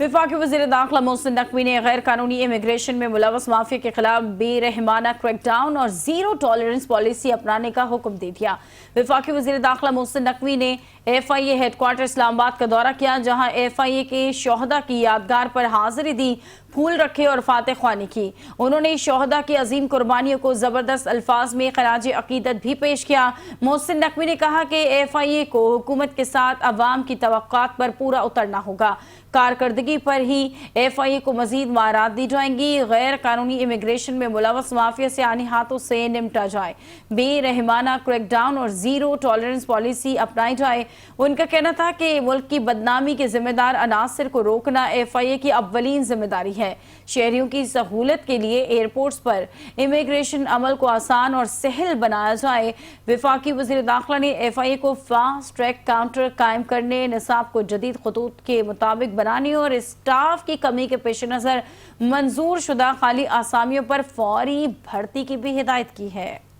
वफाकी वज़ीर दाखिला मोहसिन नकवी ने गैर कानूनी इमिग्रेशन में मुलव्वस माफिया के खिलाफ बेरहमाना क्रैकडाउन और जीरो टॉलरेंस पॉलिसी अपनाने का हुक्म दे दिया। वफाकी वज़ीर दाखिला मोहसिन नकवी ने FIA हेडक्वार्टर इस्लामाबाद का दौरा किया, जहां FIA के शोहदा की यादगार पर हाजिरी दी, फूल रखे और फातह ख्वानी की। उन्होंने शोहदा की अजीम कुर्बानियों को जबरदस्त अल्फाज में खराज अकीदत भी पेश किया। मोहसिन नकवी ने कहा कि FIA को हुकूमत के साथ अवाम की तवक्कात पर पूरा उतरना होगा। कारकर्दगी पर ही FIA को मजीद मारात दी जाएंगी। गैर कानूनी इमिग्रेशन में मुलव्वस माफिया से आने हाथों से निपटा जाए, बेरहमाना क्रैकडाउन और जीरो टॉलरेंस पॉलिसी अपनाई जाए। उनका कहना था कि मुल्क की बदनामी के जिम्मेदार अनासर को रोकना FIA की अव्वलीन जिम्मेदारी है। शहरियों की सहूलत के लिए एयरपोर्ट्स पर इमिग्रेशन अमल को आसान और सहल बनाया जाए। वफाकी वज़ीर दाखिला ने FIA को फास्ट ट्रैक काउंटर कायम करने, निसाब को जदीद खतूत के मुताबिक बनाने और स्टाफ की कमी के पेश नज़र मंजूर शुदा खाली आसामियों पर फौरी भर्ती की भी हिदायत की है।